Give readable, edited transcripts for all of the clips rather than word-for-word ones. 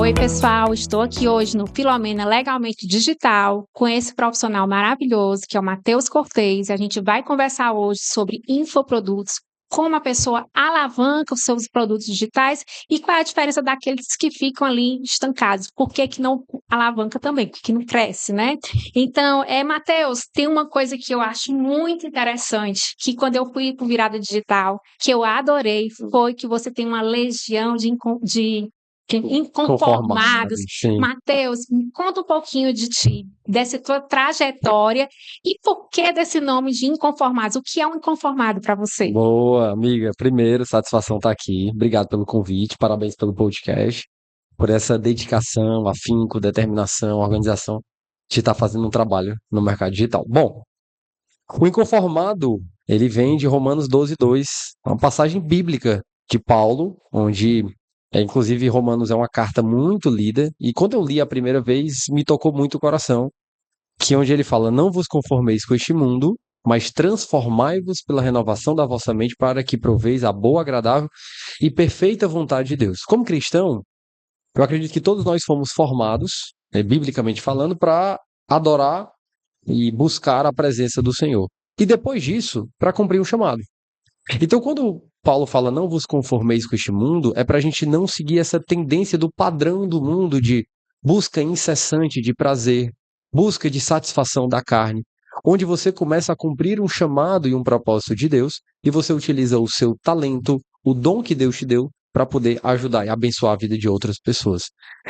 Oi, pessoal, estou aqui hoje no Filomena Legalmente Digital com esse profissional maravilhoso que é o Matheus Cortez. E a gente vai conversar hoje sobre infoprodutos, como a pessoa alavanca os seus produtos digitais e qual é a diferença daqueles que ficam ali estancados. Por que que não alavanca também? Porque não cresce, né? Então, Matheus, tem uma coisa que eu acho muito interessante, que quando eu fui para o Virada Digital, que eu adorei, foi que você tem uma legião de Conformado, inconformados. sim. Matheus, me conta um pouquinho de ti, dessa tua trajetória e por que desse nome de inconformados? O que é um inconformado para você? Boa, amiga. Primeiro, satisfação estar aqui. Obrigado pelo convite, parabéns pelo podcast, por essa dedicação, afinco, determinação, organização de estar fazendo um trabalho no mercado digital. Bom, o inconformado, ele vem de Romanos 12:2, uma passagem bíblica de Paulo, onde, inclusive, Romanos é uma carta muito lida, e quando eu li a primeira vez, me tocou muito o coração, que onde ele fala: não vos conformeis com este mundo, mas transformai-vos pela renovação da vossa mente para que proveis a boa, agradável e perfeita vontade de Deus. Como cristão, eu acredito que todos nós fomos formados, biblicamente falando, para adorar e buscar a presença do Senhor. E depois disso, para cumprir um chamado. Então, quando Paulo fala não vos conformeis com este mundo, é para a gente não seguir essa tendência do padrão do mundo de busca incessante de prazer, busca de satisfação da carne, onde você começa a cumprir um chamado e um propósito de Deus e você utiliza o seu talento, o dom que Deus te deu, para poder ajudar e abençoar a vida de outras pessoas.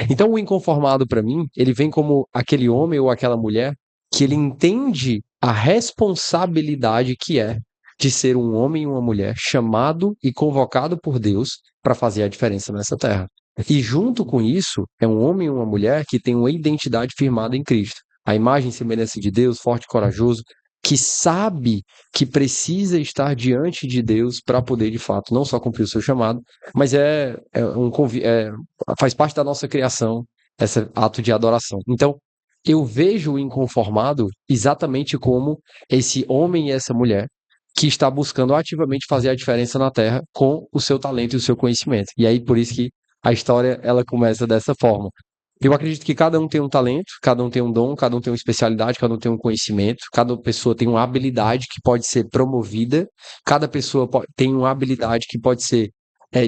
Então, o inconformado, para mim, ele vem como aquele homem ou aquela mulher que ele entende a responsabilidade que é de ser um homem e uma mulher chamado e convocado por Deus para fazer a diferença nessa terra. E junto com isso, é um homem e uma mulher que tem uma identidade firmada em Cristo. A imagem e semelhança de Deus, forte e corajoso, que sabe que precisa estar diante de Deus para poder, de fato, não só cumprir o seu chamado, mas faz parte da nossa criação, esse ato de adoração. Então, eu vejo o inconformado exatamente como esse homem e essa mulher que está buscando ativamente fazer a diferença na Terra com o seu talento e o seu conhecimento. E aí, por isso que a história ela começa dessa forma. Eu acredito que cada um tem um talento, cada um tem um dom, cada um tem uma especialidade, cada um tem um conhecimento, cada pessoa tem uma habilidade que pode ser promovida, cada pessoa tem uma habilidade que pode ser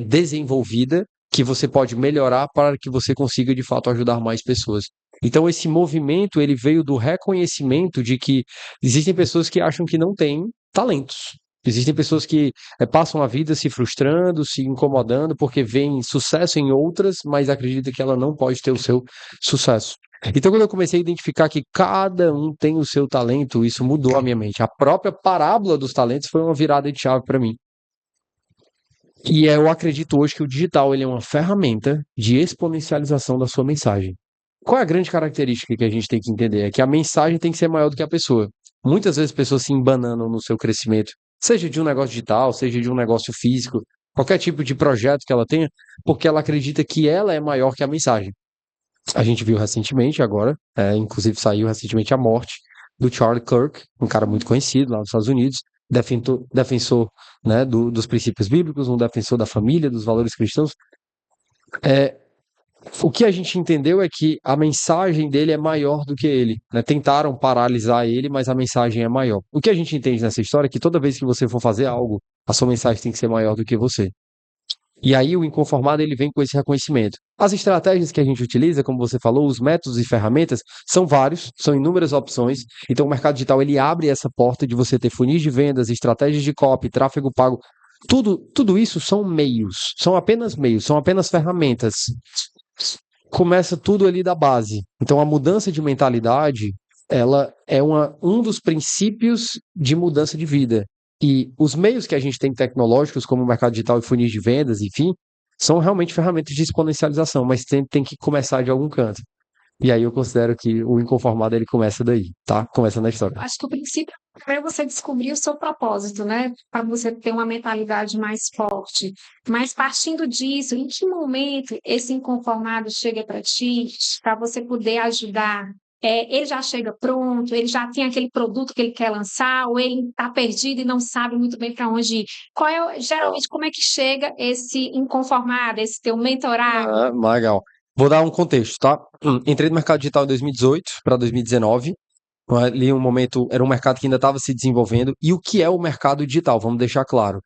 desenvolvida, que você pode melhorar para que você consiga de fato ajudar mais pessoas. Então esse movimento ele veio do reconhecimento de que existem pessoas que acham que não têm talentos. Existem pessoas que passam a vida se frustrando, se incomodando, porque veem sucesso em outras, mas acreditam que ela não pode ter o seu sucesso. Então, quando eu comecei a identificar que cada um tem o seu talento, isso mudou a minha mente. A própria parábola dos talentos foi uma virada de chave para mim. E eu acredito hoje que o digital ele é uma ferramenta de exponencialização da sua mensagem. Qual é a grande característica que a gente tem que entender? É que a mensagem tem que ser maior do que a pessoa. Muitas vezes pessoas se embananam no seu crescimento, seja de um negócio digital, seja de um negócio físico, qualquer tipo de projeto que ela tenha, porque ela acredita que ela é maior que a mensagem. A gente viu recentemente agora, inclusive saiu recentemente a morte do Charlie Kirk, um cara muito conhecido lá nos Estados Unidos, defensor, né, dos princípios bíblicos, um defensor da família, dos valores cristãos. É, o que a gente entendeu é que a mensagem dele é maior do que ele, né? Tentaram paralisar ele, mas a mensagem é maior. O que a gente entende nessa história é que toda vez que você for fazer algo, a sua mensagem tem que ser maior do que você. E aí o inconformado ele vem com esse reconhecimento. As estratégias que a gente utiliza, como você falou, os métodos e ferramentas são vários, são inúmeras opções. Então o mercado digital ele abre essa porta de você ter funis de vendas, estratégias de copy, tráfego pago. Tudo isso são meios, são apenas meios, são apenas ferramentas. Começa tudo ali da base. Então a mudança de mentalidade, ela é um dos princípios de mudança de vida. E os meios que a gente tem tecnológicos, como o mercado digital e funis de vendas, enfim, são realmente ferramentas de exponencialização, mas tem que começar de algum canto. E aí eu considero que o inconformado ele começa daí, tá? Começa na história. Acho que o princípio é você descobrir o seu propósito, né? Para você ter uma mentalidade mais forte. Mas partindo disso, em que momento esse inconformado chega para ti, para você poder ajudar? Ele já chega pronto, ele já tem aquele produto que ele quer lançar, ou ele está perdido e não sabe muito bem para onde ir. Geralmente, como é que chega esse inconformado, esse teu mentorado? Ah, legal. Vou dar um contexto, tá? Entrei no mercado digital em 2018 para 2019. Ali um momento, era um mercado que ainda estava se desenvolvendo. E o que é o mercado digital? Vamos deixar claro.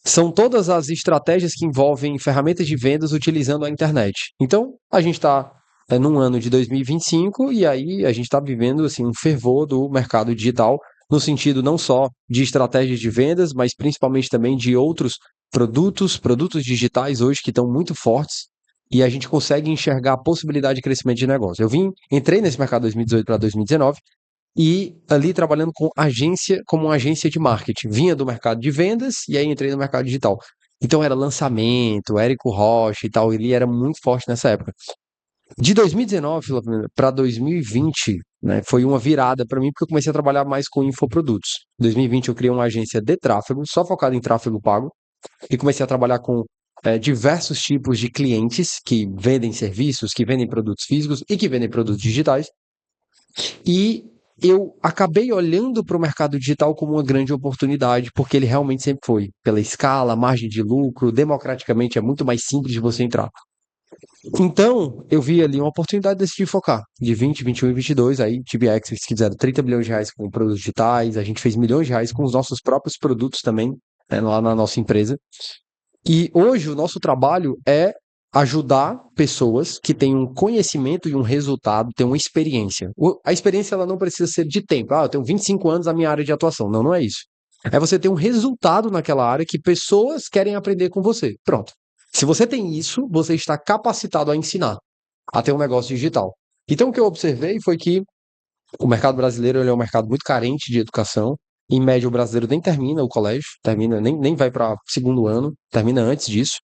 São todas as estratégias que envolvem ferramentas de vendas utilizando a internet. Então, a gente está num ano de 2025 e aí a gente está vivendo assim, um fervor do mercado digital, no sentido não só de estratégias de vendas, mas principalmente também de outros produtos digitais hoje que estão muito fortes e a gente consegue enxergar a possibilidade de crescimento de negócio. Entrei nesse mercado 2018 para 2019 e ali trabalhando como uma agência de marketing. Vinha do mercado de vendas e aí entrei no mercado digital. Então era lançamento, Érico Rocha e tal, ele era muito forte nessa época. De 2019 para 2020, né, foi uma virada para mim porque eu comecei a trabalhar mais com infoprodutos. Em 2020 eu criei uma agência de tráfego, só focada em tráfego pago, e comecei a trabalhar com diversos tipos de clientes que vendem serviços, que vendem produtos físicos e que vendem produtos digitais. E eu acabei olhando para o mercado digital como uma grande oportunidade, porque ele realmente sempre foi. Pela escala, margem de lucro, democraticamente é muito mais simples de você entrar. Então, eu vi ali uma oportunidade de decidir focar. De 20, 21 e 22, aí tive exits que fizeram 30 bilhões de reais com produtos digitais, a gente fez milhões de reais com os nossos próprios produtos também, né, lá na nossa empresa. E hoje o nosso trabalho é ajudar pessoas que têm um conhecimento e um resultado, têm uma experiência. A experiência ela não precisa ser de tempo. Eu tenho 25 anos na minha área de atuação. Não, não é isso. É você ter um resultado naquela área que pessoas querem aprender com você. Pronto. Se você tem isso, você está capacitado a ensinar, a ter um negócio digital. Então o que eu observei foi que o mercado brasileiro ele é um mercado muito carente de educação. Em média, o brasileiro nem termina o colégio, nem vai para segundo ano, termina antes disso.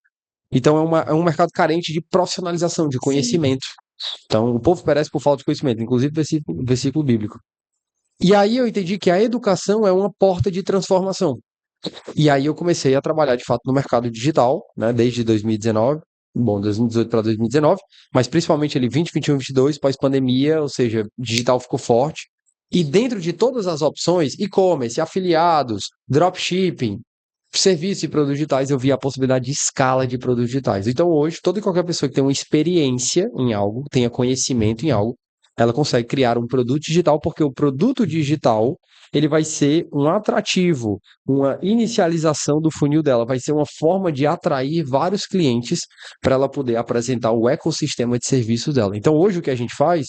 Então é um mercado carente de profissionalização, de conhecimento. Então o povo perece por falta de conhecimento, inclusive versículo bíblico. E aí eu entendi que a educação é uma porta de transformação. E aí eu comecei a trabalhar de fato no mercado digital, né, desde 2019, bom, 2018 para 2019, mas principalmente ali 20, 21, 22, pós-pandemia, ou seja, digital ficou forte. E dentro de todas as opções, e-commerce, afiliados, dropshipping, serviços e produtos digitais, eu vi a possibilidade de escala de produtos digitais. Então hoje, toda e qualquer pessoa que tem uma experiência em algo, tenha conhecimento em algo, ela consegue criar um produto digital, porque o produto digital ele vai ser um atrativo, uma inicialização do funil dela, vai ser uma forma de atrair vários clientes para ela poder apresentar o ecossistema de serviços dela. Então hoje o que a gente faz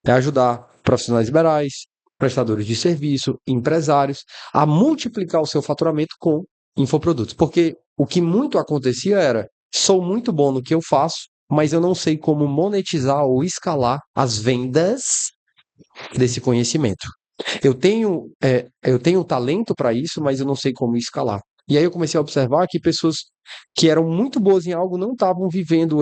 é ajudar profissionais liberais, prestadores de serviço, empresários a multiplicar o seu faturamento com infoprodutos. Porque o que muito acontecia era, sou muito bom no que eu faço, mas eu não sei como monetizar ou escalar as vendas desse conhecimento. Eu tenho talento para isso, mas eu não sei como escalar. E aí eu comecei a observar que pessoas que eram muito boas em algo não estavam vivendo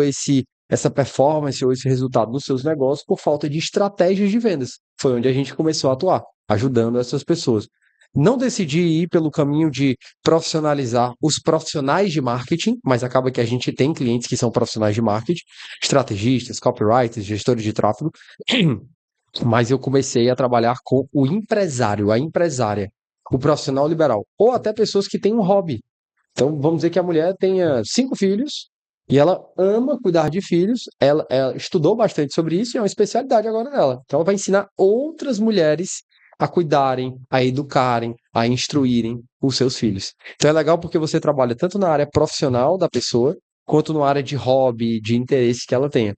essa performance ou esse resultado nos seus negócios por falta de estratégias de vendas. Foi onde a gente começou a atuar, ajudando essas pessoas. Não decidi ir pelo caminho de profissionalizar os profissionais de marketing, mas acaba que a gente tem clientes que são profissionais de marketing, estrategistas, copywriters, gestores de tráfego, mas eu comecei a trabalhar com o empresário, a empresária, o profissional liberal, ou até pessoas que têm um hobby. Então, vamos dizer que a mulher tenha 5 filhos e ela ama cuidar de filhos, ela estudou bastante sobre isso e é uma especialidade agora dela. Então, ela vai ensinar outras mulheres a cuidarem, a educarem, a instruírem os seus filhos. Então, é legal porque você trabalha tanto na área profissional da pessoa, quanto na área de hobby, de interesse que ela tenha.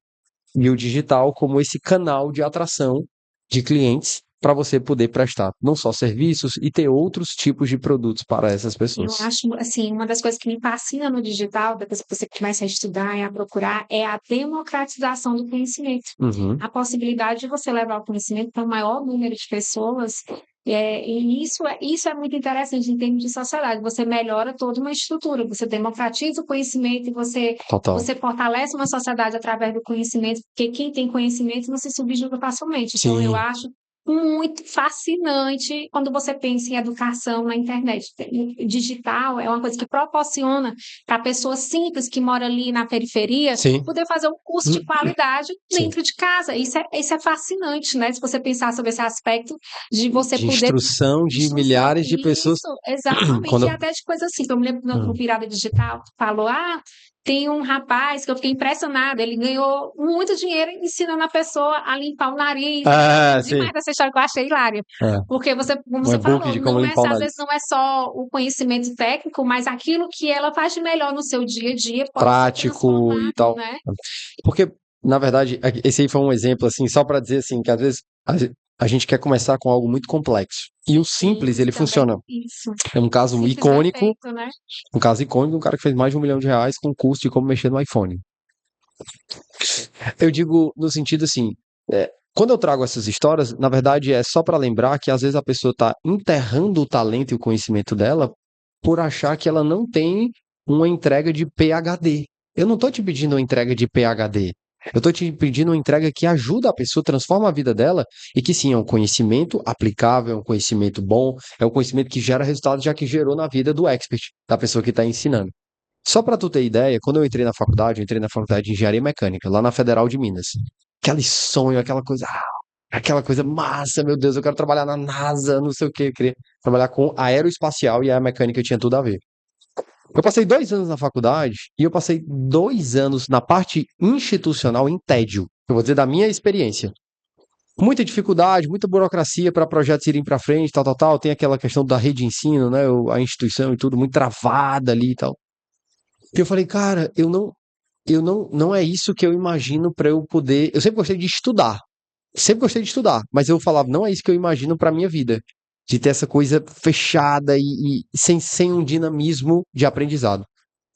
E o digital como esse canal de atração de clientes para você poder prestar não só serviços e ter outros tipos de produtos para essas Eu pessoas. acho, assim, uma das coisas que me fascina no digital, depois que você começa a estudar e a procurar, é a democratização do conhecimento. Uhum, A possibilidade de você levar o conhecimento para o maior número de pessoas, e isso é muito interessante em termos de sociedade. Você melhora toda uma estrutura, você democratiza o conhecimento e total. você fortalece uma sociedade através do conhecimento, porque quem tem conhecimento não se subjuga facilmente. Então, eu Sim, acho muito fascinante quando você pensa em educação na internet. Digital é uma coisa que proporciona para a pessoa simples que mora ali na periferia sim, poder fazer um curso de qualidade sim. dentro de casa. Isso é fascinante, né? Se você pensar sobre esse aspecto de você De poder instrução de instrução, milhares de pessoas. isso, exatamente, e Quando... até de coisas assim. Eu me lembro no Hum, Virada Digital, falou, Tem um rapaz que eu fiquei impressionada, ele ganhou muito dinheiro ensinando a pessoa a limpar o nariz. Sim. Demais essa história que eu achei hilária. Porque você, como Um você e-book falou, de como limpar o às nariz. vezes não é só o conhecimento técnico, mas aquilo que ela faz de melhor no seu dia a dia pode ser Prático e tal. transformado, né? Porque, na verdade, esse aí foi um exemplo, assim, só para dizer, assim, que às vezes a gente quer começar com algo muito complexo. E o simples, ele Também funciona. isso. É um caso Simples icônico, perfeito, né? um cara que fez mais de R$ 1 milhão com o curso de como mexer no iPhone. Eu digo no sentido assim, quando eu trago essas histórias, na verdade é só para lembrar que às vezes a pessoa está enterrando o talento e o conhecimento dela por achar que ela não tem uma entrega de PhD. Eu não estou te pedindo uma entrega de PhD. Eu estou te pedindo uma entrega que ajuda a pessoa, transforma a vida dela e que sim, é um conhecimento aplicável, é um conhecimento bom, é um conhecimento que gera resultado, já que gerou na vida do expert, da pessoa que está ensinando. Só para tu ter ideia, quando eu entrei na faculdade de Engenharia Mecânica, lá na Federal de Minas. Aquele sonho, aquela coisa massa, meu Deus, eu quero trabalhar na NASA, não sei o quê, eu queria trabalhar com aeroespacial e a mecânica tinha tudo a ver. Eu passei 2 anos na faculdade e eu passei 2 anos na parte institucional em tédio. Eu vou dizer da minha experiência. Muita dificuldade, muita burocracia para projetos irem para frente, tal, tal, tal. Tem aquela questão da rede de ensino, né? A instituição e tudo muito travada ali e tal. E eu falei, cara, não é isso que eu imagino para eu poder. Eu sempre gostei de estudar, mas eu falava, não é isso que eu imagino para minha vida, de ter essa coisa fechada e sem um dinamismo de aprendizado.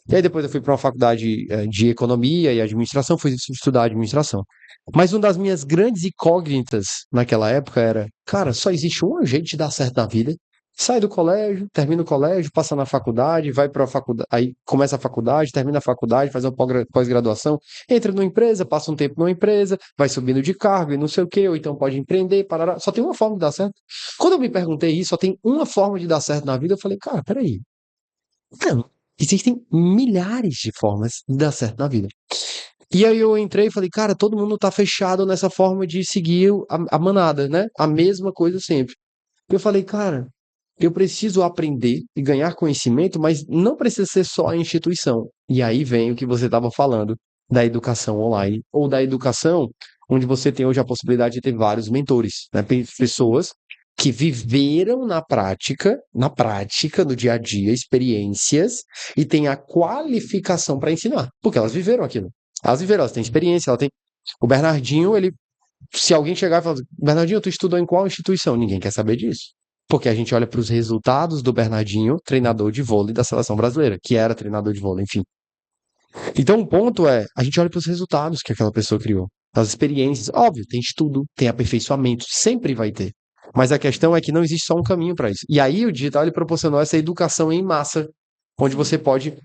E aí depois eu fui para uma faculdade de economia e administração, fui estudar administração. Mas uma das minhas grandes incógnitas naquela época era, cara, só existe um jeito de dar certo na vida. Sai do colégio, termina o colégio, passa na faculdade, vai para a faculdade, aí começa a faculdade, termina a faculdade, faz uma pós-graduação, entra numa empresa, passa um tempo numa empresa, vai subindo de cargo e não sei o quê, ou então pode empreender, parará. Só tem uma forma de dar certo. Quando eu me perguntei isso, só tem uma forma de dar certo na vida, eu falei, cara, peraí. Não, existem milhares de formas de dar certo na vida. E aí eu entrei e falei, cara, todo mundo tá fechado nessa forma de seguir a manada, né? A mesma coisa sempre. Eu falei, cara, eu preciso aprender e ganhar conhecimento, mas não precisa ser só a instituição. E aí vem o que você estava falando da educação online ou da educação onde você tem hoje a possibilidade de ter vários mentores, né? Pessoas que viveram na prática, no dia a dia, experiências e têm a qualificação para ensinar, porque elas viveram aquilo. Elas têm experiência, ela tem. O Bernardinho, se alguém chegar e falar, Bernardinho, tu estudou em qual instituição? Ninguém quer saber disso. Porque a gente olha para os resultados do Bernardinho, treinador de vôlei da seleção brasileira, que era treinador de vôlei, enfim. Então, o ponto é, a gente olha para os resultados que aquela pessoa criou, as experiências. Óbvio, tem estudo, tem aperfeiçoamento, sempre vai ter. Mas a questão é que não existe só um caminho para isso. E aí o digital ele proporcionou essa educação em massa, onde você pode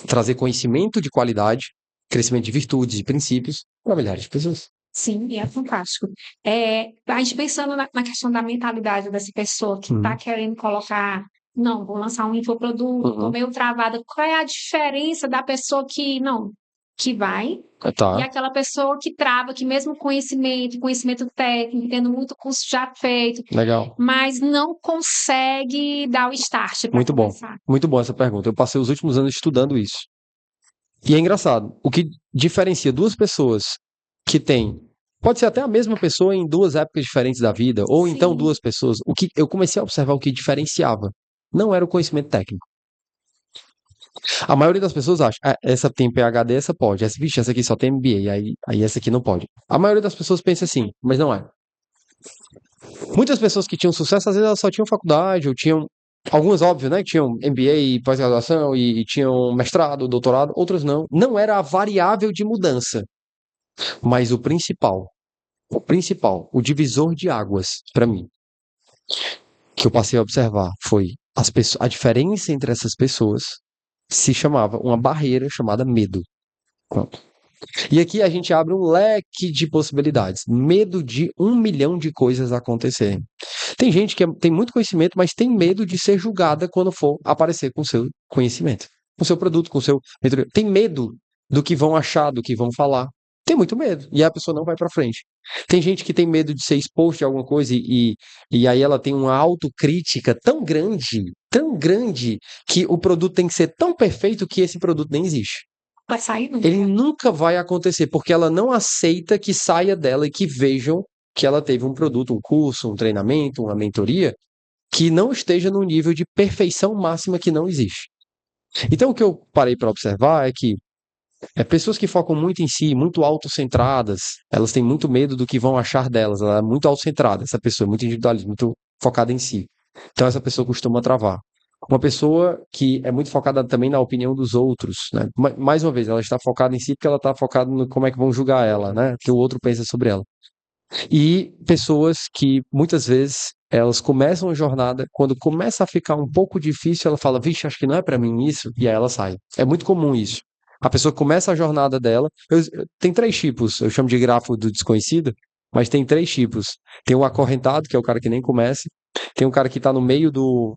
trazer conhecimento de qualidade, crescimento de virtudes e princípios para milhares de pessoas. Sim, e é fantástico. A gente pensando na questão da mentalidade dessa pessoa que está querendo colocar, não, vou lançar um infoproduto, tô meio travada. Qual é a diferença da pessoa que, não, que vai, e Tá, aquela pessoa que trava, que mesmo conhecimento técnico, tendo muito curso já feito, legal. mas não consegue dar o start para Muito bom. começar? Muito bom essa pergunta. Eu passei os últimos anos estudando isso. E é engraçado, o que diferencia duas pessoas que têm, pode ser até a mesma pessoa em duas épocas diferentes da vida, ou então Sim, duas pessoas, o que eu comecei a observar o que diferenciava não era o conhecimento técnico. A maioria das pessoas acha, essa tem PhD, essa pode, essa aqui só tem MBA, aí essa aqui não pode. A maioria das pessoas pensa assim, mas não é. Muitas pessoas que tinham sucesso, às vezes elas só tinham faculdade, ou tinham, algumas, óbvio, né, que tinham MBA, pós-graduação, e tinham mestrado, doutorado, outras não. Não era a variável de mudança. Mas o divisor de águas, para mim, que eu passei a observar foi a diferença entre essas pessoas se chamava uma barreira chamada medo. Pronto. E aqui a gente abre um leque de possibilidades. Medo de 1 milhão de coisas acontecerem. Tem gente que tem muito conhecimento, mas tem medo de ser julgada quando for aparecer com seu conhecimento, com seu produto, com seu. Tem medo do que vão achar, do que vão falar. Tem muito medo. E a pessoa não vai para frente. Tem gente que tem medo de ser exposto a alguma coisa e aí ela tem uma autocrítica tão grande, que o produto tem que ser tão perfeito que esse produto nem existe. Vai sair nunca. Ele nunca vai acontecer, porque ela não aceita que saia dela e que vejam que ela teve um produto, um curso, um treinamento, uma mentoria, que não esteja num nível de perfeição máxima que não existe. Então, o que eu parei para observar é que pessoas que focam muito em si, muito autocentradas, elas têm muito medo do que vão achar delas. Ela é muito autocentrada, essa pessoa é muito individualista, muito focada em si. Então, essa pessoa costuma travar. Uma pessoa que é muito focada também na opinião dos outros, né? Mais uma vez, ela está focada em si porque ela está focada no como é que vão julgar ela, né? O que o outro pensa sobre ela. E pessoas que muitas vezes elas começam a jornada, quando começa a ficar um pouco difícil, ela fala, vixe, acho que não é pra mim isso, e aí ela sai. É muito comum isso. A pessoa começa a jornada dela, tem três tipos, eu chamo de grafo do desconhecido, mas tem três tipos. Tem o acorrentado, que é o cara que nem começa, tem um cara que tá no meio do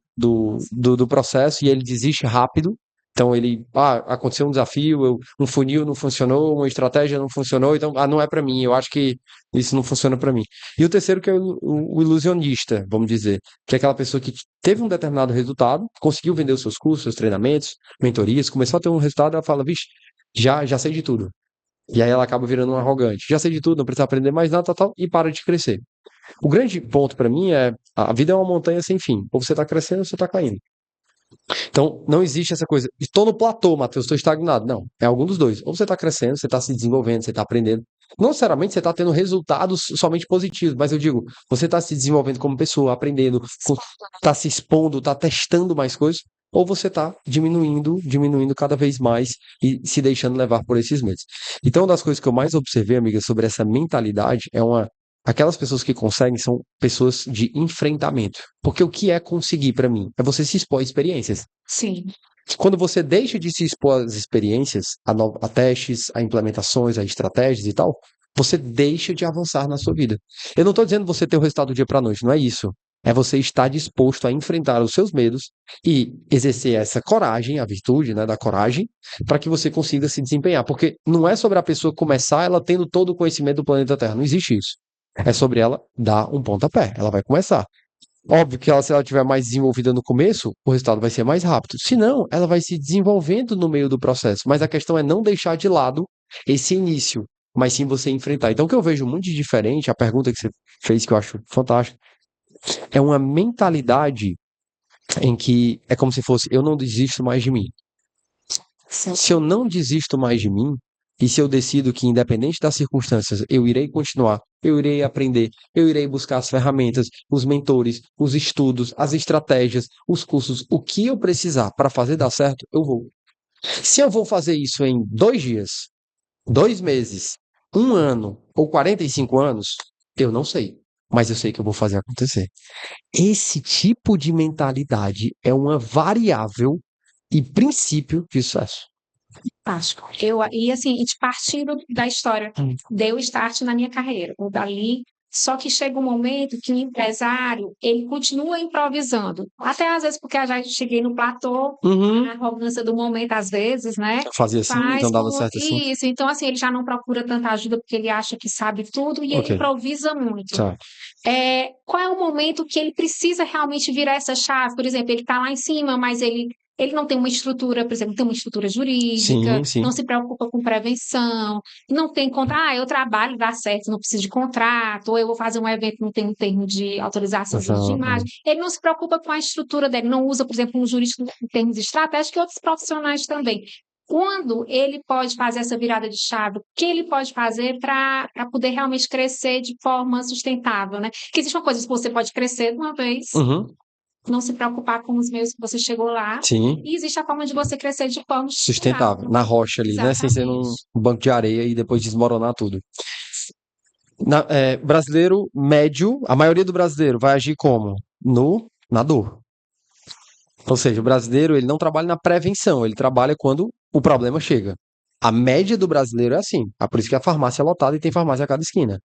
processo e ele desiste rápido, então ele, aconteceu um desafio, um funil não funcionou, uma estratégia não funcionou, então, não é pra mim, eu acho que isso não funciona para mim. E o terceiro que é o ilusionista, vamos dizer, que é aquela pessoa que teve um determinado resultado, conseguiu vender os seus cursos, seus treinamentos, mentorias, começou a ter um resultado, ela fala, vixe, já sei de tudo. E aí ela acaba virando um arrogante. Já sei de tudo, não precisa aprender mais nada, tal, tal, e para de crescer. O grande ponto para mim é, a vida é uma montanha sem fim. Ou você está crescendo ou você está caindo. Então, não existe essa coisa. Estou no platô, Matheus, estou estagnado. Não, é algum dos dois. Ou você está crescendo, você está se desenvolvendo, você está aprendendo. Não necessariamente você está tendo resultados somente positivos, mas eu digo, você está se desenvolvendo como pessoa, aprendendo, está se expondo, está testando mais coisas, ou você está diminuindo cada vez mais e se deixando levar por esses medos. Então, uma das coisas que eu mais observei, amiga, sobre essa mentalidade aquelas pessoas que conseguem são pessoas de enfrentamento. Porque o que é conseguir para mim? É você se expor a experiências. Sim. Quando você deixa de se expor às experiências, a testes, a implementações, a estratégias e tal, você deixa de avançar na sua vida. Eu não estou dizendo você ter o resultado do dia para a noite, não é isso. É você estar disposto a enfrentar os seus medos e exercer essa coragem, a virtude, né, da coragem, para que você consiga se desempenhar. Porque não é sobre a pessoa começar ela tendo todo o conhecimento do planeta Terra. Não existe isso. É sobre ela dar um pontapé. Ela vai começar. Óbvio que se ela tiver mais desenvolvida no começo, o resultado vai ser mais rápido. Se não, ela vai se desenvolvendo no meio do processo. Mas a questão é não deixar de lado esse início, mas sim você enfrentar. Então, o que eu vejo muito de diferente, a pergunta que você fez, que eu acho fantástica, é uma mentalidade em que é como se fosse: eu não desisto mais de mim. Se eu não desisto mais de mim, e se eu decido que, independente das circunstâncias, eu irei continuar, eu irei aprender, eu irei buscar as ferramentas, os mentores, os estudos, as estratégias, os cursos, o que eu precisar para fazer dar certo, eu vou. Se eu vou fazer isso em 2 dias, 2 meses, 1 ano ou 45 anos, eu não sei. Mas eu sei que eu vou fazer acontecer. Esse tipo de mentalidade é uma variável e princípio de sucesso. Fantástico. E assim, a gente partindo da história, deu start na minha carreira, ou dali, só que chega um momento que o empresário, ele continua improvisando. Até às vezes, porque eu já cheguei no platô, a arrogância do momento, às vezes, né? Fazia assim, então dava certo assim. Isso, então assim, ele já não procura tanta ajuda porque ele acha que sabe tudo e ele improvisa muito. Tá. Qual é o momento que ele precisa realmente virar essa chave? Por exemplo, ele está lá em cima, mas ele não tem uma estrutura, por exemplo, não tem uma estrutura jurídica, Sim. não se preocupa com prevenção, não tem eu trabalho, dá certo, não preciso de contrato, ou eu vou fazer um evento, não tem um termo de autorização de imagem. Ele não se preocupa com a estrutura dele, não usa, por exemplo, um jurídico em termos estratégicos e outros profissionais também. Quando ele pode fazer essa virada de chave, o que ele pode fazer para poder realmente crescer de forma sustentável, né? Porque existe uma coisa, você pode crescer de uma vez, não se preocupar com os meios que você chegou lá. Sim. E existe a forma de você crescer de forma Sustentável, na rocha ali, né? Sem ser num banco de areia e depois desmoronar tudo. Brasileiro médio, a maioria do brasileiro vai agir como? Na dor. Ou seja, o brasileiro ele não trabalha na prevenção, ele trabalha quando o problema chega. A média do brasileiro é assim. Por isso que a farmácia é lotada e tem farmácia a cada esquina.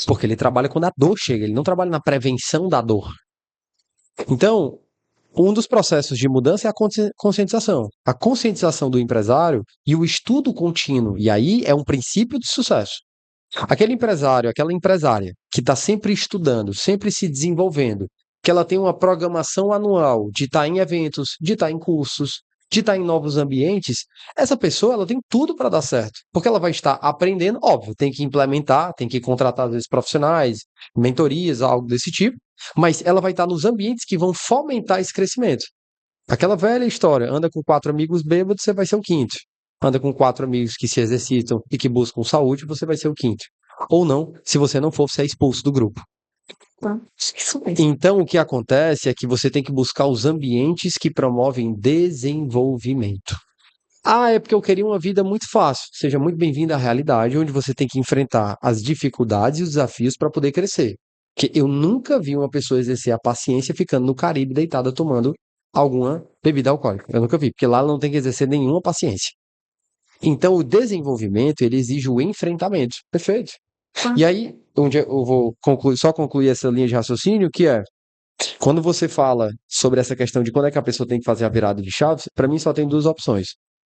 Porque ele trabalha quando a dor chega, ele não trabalha na prevenção da dor. Então, um dos processos de mudança é a conscientização. A conscientização do empresário e o estudo contínuo. E aí é um princípio de sucesso. Aquele empresário, aquela empresária que está sempre estudando, sempre se desenvolvendo, que ela tem uma programação anual de estar em eventos, de estar em cursos, de estar em novos ambientes, essa pessoa ela tem tudo para dar certo, porque ela vai estar aprendendo, óbvio, tem que implementar, tem que contratar às vezes profissionais, mentorias, algo desse tipo, mas ela vai estar nos ambientes que vão fomentar esse crescimento. Aquela velha história, anda com 4 amigos bêbados, você vai ser o quinto. Anda com 4 amigos que se exercitam e que buscam saúde, você vai ser o quinto. Ou não, se você não for, você é expulso do grupo. Isso mesmo. Então, o que acontece é que você tem que buscar os ambientes que promovem desenvolvimento. Ah, é porque eu queria uma vida muito fácil. Seja muito bem-vindo à realidade, onde você tem que enfrentar as dificuldades e os desafios para poder crescer. Porque eu nunca vi uma pessoa exercer a paciência ficando no Caribe deitada tomando alguma bebida alcoólica. Eu nunca vi, porque lá ela não tem que exercer nenhuma paciência. Então, o desenvolvimento, ele exige o enfrentamento. Perfeito. E aí, onde eu vou só concluir essa linha de raciocínio, que é, quando você fala sobre essa questão de quando é que a pessoa tem que fazer a virada de chave, para mim só tem duas opções.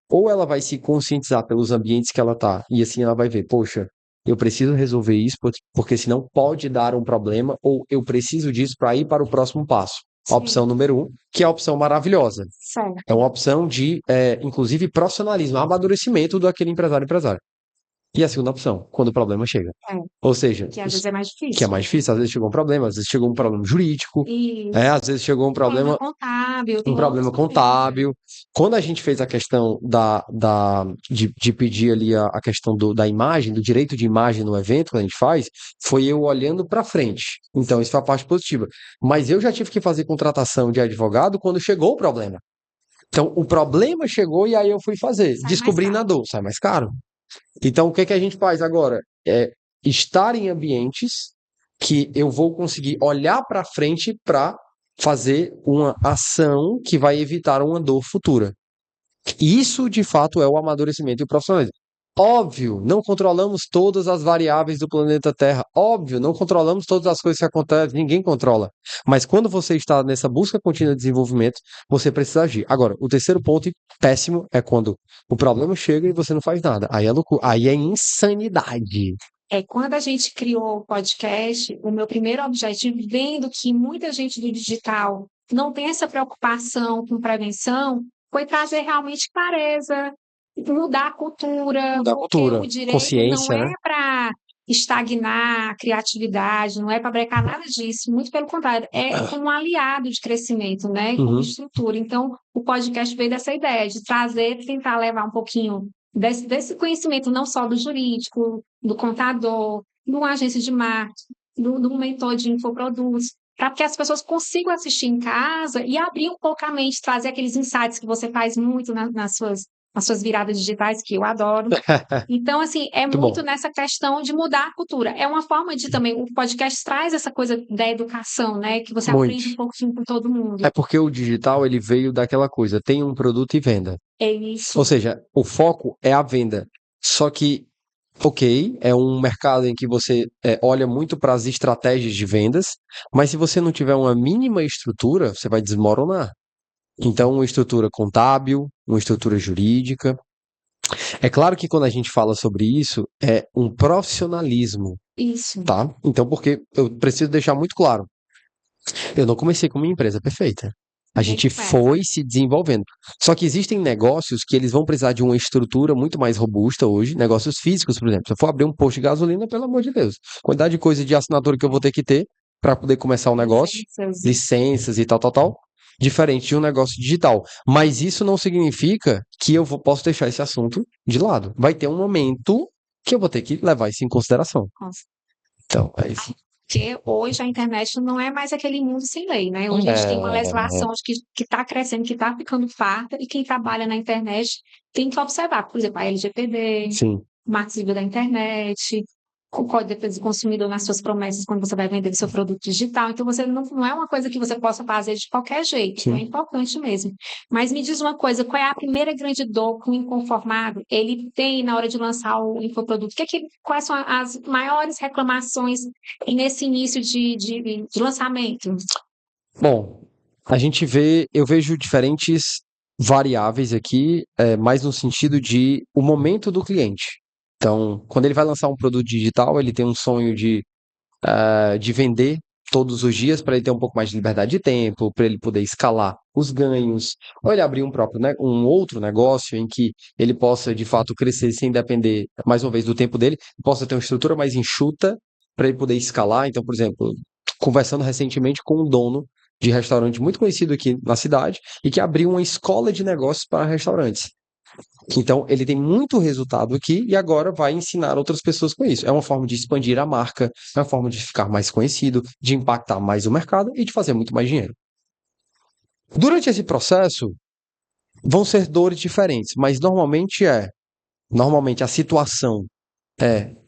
Ou ela vai se conscientizar pelos ambientes que ela tá, e assim ela vai ver, poxa, eu preciso resolver isso, porque senão pode dar um problema, ou eu preciso disso para ir para o próximo passo. A opção número 1, que é a opção maravilhosa. Certo. É uma opção de, inclusive, profissionalismo, amadurecimento daquele empresário. E a segunda opção, quando o problema chega. É. Ou seja, Que às vezes é mais que é difícil. mais difícil, às vezes chegou um problema, às vezes chegou um problema jurídico, E às vezes chegou um problema contábil, um tem problema outros problemas. contábil. Quando a gente fez a questão de pedir ali a questão da imagem, do direito de imagem no evento que a gente faz, foi eu olhando para frente. Então, isso foi a parte positiva. Mas eu já tive que fazer contratação de advogado quando chegou o problema. Então, o problema chegou e aí eu fui fazer. Sai mais Descobri na caro. dor, sai mais caro. Então, o que é que a gente faz agora? É estar em ambientes que eu vou conseguir olhar para frente para fazer uma ação que vai evitar uma dor futura. Isso, de fato, é o amadurecimento e o profissionalismo. Óbvio, não controlamos todas as variáveis do planeta Terra. Óbvio, não controlamos todas as coisas que acontecem, ninguém controla. Mas quando você está nessa busca contínua de desenvolvimento, você precisa agir. Agora, o terceiro ponto, e péssimo, é quando o problema chega e você não faz nada. Aí é loucura, aí é insanidade. Quando a gente criou o podcast, o meu primeiro objetivo, vendo que muita gente do digital não tem essa preocupação com prevenção, foi trazer realmente clareza, mudar a cultura, Mudar a porque cultura, o direito não consciência, né? é para estagnar a criatividade, não é para brecar nada disso, muito pelo contrário, é como um aliado de crescimento, né, como Uhum. estrutura. Então, o podcast veio dessa ideia de trazer, tentar levar um pouquinho desse conhecimento, não só do jurídico, do contador, de uma agência de marketing, do mentor de infoprodutos, para que as pessoas consigam assistir em casa e abrir um pouco a mente, trazer aqueles insights que você faz muito nas suas viradas digitais, que eu adoro. Então, assim, é Muito muito bom. nessa questão de mudar a cultura. É uma forma de também, o podcast traz essa coisa da educação, né? Que você Muito. aprende um pouquinho com todo mundo. É porque o digital ele veio daquela coisa, tem um produto e venda. É isso. Ou seja, o foco é a venda. Só que, ok, é um mercado em que você olha muito para as estratégias de vendas, mas se você não tiver uma mínima estrutura, você vai desmoronar. Então, uma estrutura contábil, uma estrutura jurídica. É claro que quando a gente fala sobre isso, é um profissionalismo, Isso. tá? Então, porque eu preciso deixar muito claro, eu não comecei com uma empresa perfeita. A gente foi se desenvolvendo. Só que existem negócios que eles vão precisar de uma estrutura muito mais robusta hoje, negócios físicos, por exemplo. Se eu for abrir um posto de gasolina, pelo amor de Deus, quantidade de coisa de assinatura que eu vou ter que ter para poder começar o negócio, licenças e tal, diferente de um negócio digital. Mas isso não significa que eu posso deixar esse assunto de lado. Vai ter um momento que eu vou ter que levar isso em consideração. Nossa. Então, é isso. Porque hoje a internet não é mais aquele mundo sem lei, né? Hoje a gente tem uma legislação que está crescendo, que está ficando farta, e quem trabalha na internet tem que observar, por exemplo, a LGPD, Sim. o Marco Civil da Internet, o Código de Defesa do Consumidor nas suas promessas quando você vai vender o seu produto digital. Então, você não é uma coisa que você possa fazer de qualquer jeito. Sim. É importante mesmo. Mas me diz uma coisa, qual é a primeira grande dor que o inconformado ele tem na hora de lançar o infoproduto? Quais são as maiores reclamações nesse início de lançamento? Bom, eu vejo diferentes variáveis aqui, mais no sentido de o momento do cliente. Então, quando ele vai lançar um produto digital, ele tem um sonho de vender todos os dias para ele ter um pouco mais de liberdade de tempo, para ele poder escalar os ganhos, ou ele abrir um outro negócio em que ele possa de fato crescer sem depender, mais uma vez, do tempo dele, possa ter uma estrutura mais enxuta para ele poder escalar. Então, por exemplo, conversando recentemente com um dono de restaurante muito conhecido aqui na cidade e que abriu uma escola de negócios para restaurantes. Então, ele tem muito resultado aqui e agora vai ensinar outras pessoas com isso. É uma forma de expandir a marca, é uma forma de ficar mais conhecido, de impactar mais o mercado e de fazer muito mais dinheiro. Durante esse processo, vão ser dores diferentes, mas normalmente a situação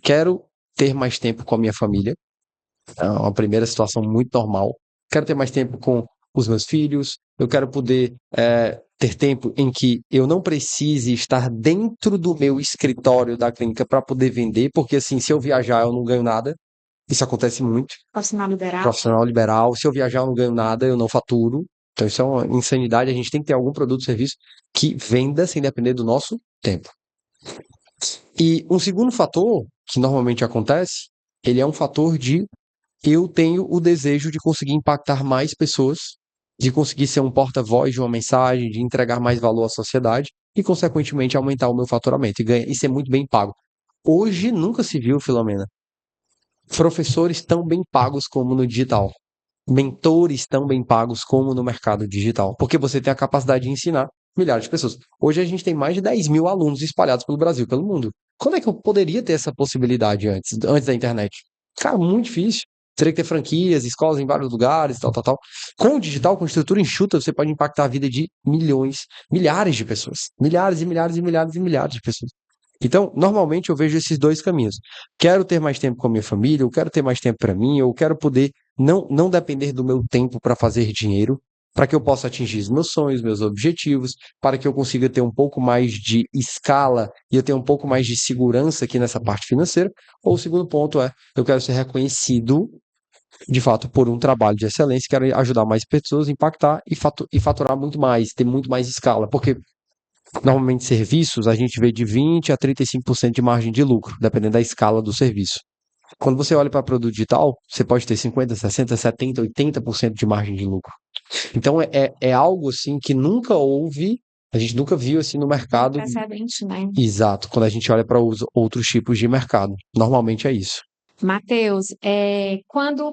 quero ter mais tempo com a minha família. É uma primeira situação muito normal. Quero ter mais tempo com os meus filhos, eu quero poder ter tempo em que eu não precise estar dentro do meu escritório da clínica para poder vender, porque assim, se eu viajar eu não ganho nada. Isso acontece muito. Profissional liberal. Profissional liberal, se eu viajar eu não ganho nada, eu não faturo. Então isso é uma insanidade, a gente tem que ter algum produto ou serviço que venda sem depender do nosso tempo. E um segundo fator que normalmente acontece, ele é um fator de eu tenho o desejo de conseguir impactar mais pessoas, de conseguir ser um porta-voz de uma mensagem, de entregar mais valor à sociedade e, consequentemente, aumentar o meu faturamento e ser muito bem pago. Hoje nunca se viu, Filomena, professores tão bem pagos como no digital, mentores tão bem pagos como no mercado digital, porque você tem a capacidade de ensinar milhares de pessoas. Hoje a gente tem mais de 10 mil alunos espalhados pelo Brasil, pelo mundo. Quando é que eu poderia ter essa possibilidade antes da internet? Cara, muito difícil. Teria que ter franquias, escolas em vários lugares, tal, tal, tal. Com o digital, com estrutura enxuta, você pode impactar a vida de milhões, milhares de pessoas. Milhares e milhares e milhares e milhares de pessoas. Então, normalmente eu vejo esses dois caminhos. Quero ter mais tempo com a minha família, eu quero ter mais tempo para mim, eu quero poder não depender do meu tempo para fazer dinheiro, para que eu possa atingir os meus sonhos, meus objetivos, para que eu consiga ter um pouco mais de escala e eu tenha um pouco mais de segurança aqui nessa parte financeira. Ou o segundo ponto eu quero ser reconhecido, de fato, por um trabalho de excelência, quero ajudar mais pessoas, impactar e faturar muito mais, ter muito mais escala, porque normalmente serviços a gente vê de 20 a 35% de margem de lucro, dependendo da escala do serviço. Quando você olha para produto digital, você pode ter 50, 60, 70, 80% de margem de lucro. Então é algo assim que nunca houve, a gente nunca viu assim no mercado. Precedente, né? Exato, quando a gente olha para os outros tipos de mercado. Normalmente é isso. Matheus,